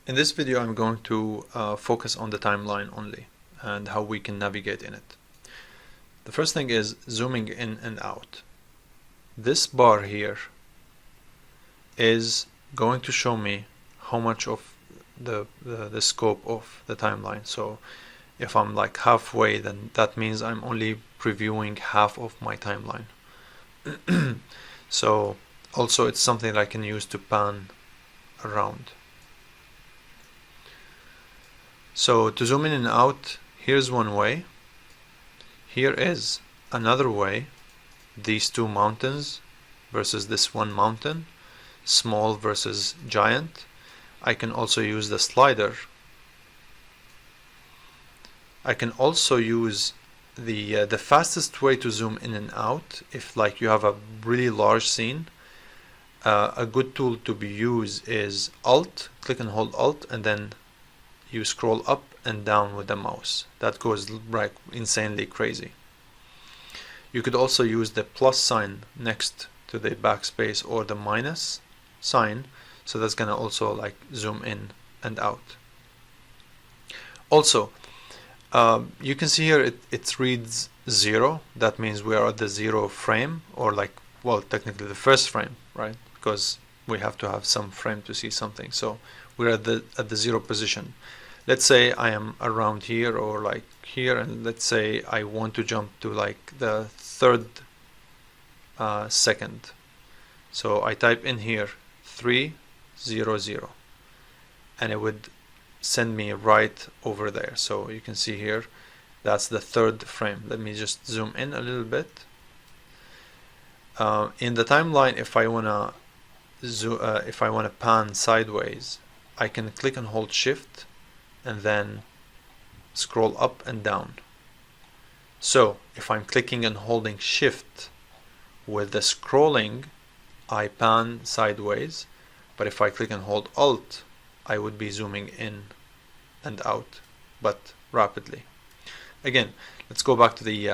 In this video, I'm going to focus on the timeline only and how we can navigate in it. The first thing is zooming in and out. This bar here is going to show me how much of the scope of the timeline. So if I'm like halfway, then that means I'm only previewing half of my timeline. So also it's something that I can use to pan around. So to zoom in and out, here's one way. Here is another way. These two mountains versus this one mountain, small versus giant. I can also use the slider. I can also use the fastest way to zoom in and out. If like you have a really large scene, a good tool to be used is Alt. Click and hold Alt, and then you scroll up and down with the mouse. That goes like insanely crazy. You could also use the plus sign next to the backspace or the minus sign, so that's gonna also like zoom in and out. Also, you can see here it reads 0. That means we are at the 0 frame, or like, well, technically the first frame, right? Because we have to have some frame to see something. So we're at the 0 position. Let's say I am around here or like here, and let's say I want to jump to like the 3rd second. So I type in here 300, and it would send me right over there. So you can see here that's the 3rd frame. Let me just zoom in a little bit. In the timeline, if I wanna pan sideways, I can click and hold Shift and then scroll up and down. So if I'm clicking and holding Shift with the scrolling, I pan sideways, but if I click and hold Alt, I would be zooming in and out, but rapidly. Again, let's go back to the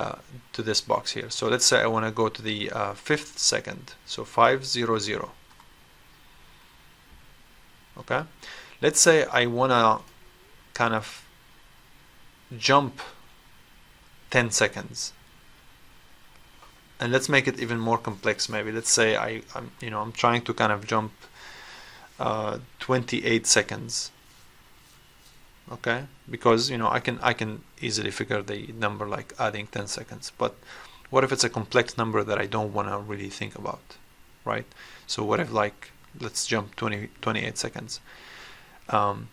to this box here. So let's say I want to go to the 5th second, so 500. Okay, let's say I want to kind of jump 10 seconds, and let's make it even more complex. Maybe let's say I'm trying to kind of jump 28 seconds. Okay, because I can easily figure the number like adding 10 seconds, but what if it's a complex number that I don't want to really think about, right? So what if, like, let's jump 28 seconds.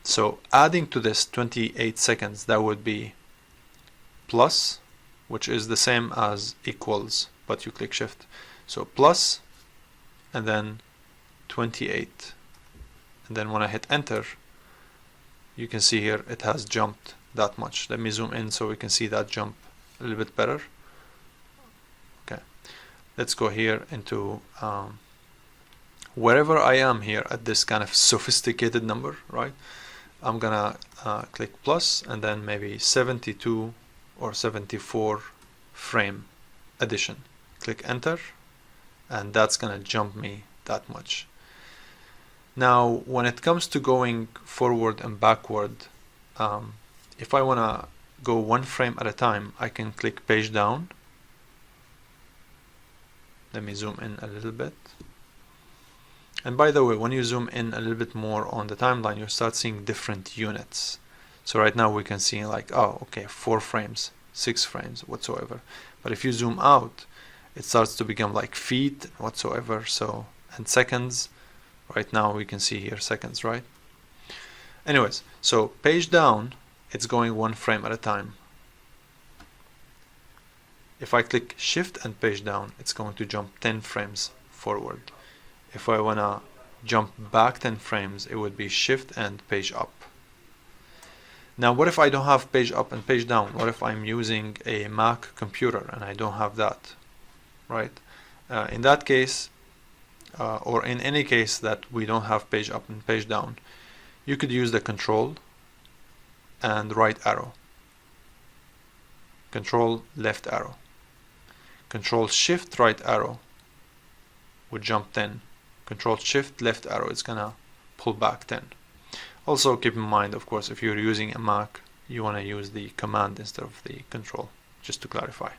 So adding to this 28 seconds, that would be plus, which is the same as equals, but you click Shift. So plus, and then 28. And then when I hit Enter, you can see here it has jumped that much. Let me zoom in so we can see that jump a little bit better. Okay, let's go here into wherever I am here at this kind of sophisticated number, right? I'm gonna click plus, and then maybe 72 or 74 frame addition. Click Enter, and that's gonna jump me that much. Now, when it comes to going forward and backward, if I want to go one frame at a time, I can click page down. Let me zoom in a little bit. And by the way, when you zoom in a little bit more on the timeline, you start seeing different units. So right now we can see like, oh, okay, 4 frames, 6 frames, whatsoever. But if you zoom out, it starts to become like feet whatsoever. So, and seconds. Right now we can see here seconds, right? Anyways, so page down, it's going 1 frame at a time. If I click Shift and page down, it's going to jump 10 frames forward. If I want to jump back 10 frames, it would be Shift and page up. Now, what if I don't have page up and page down? What if I'm using a Mac computer and I don't have that, right? In that case, or in any case that we don't have page up and page down, you could use the Control and right arrow. Control left arrow. Control Shift right arrow would jump 10. Control Shift left arrow is gonna pull back 10. Also keep in mind, of course, if you're using a Mac, you want to use the command instead of the control, just to clarify.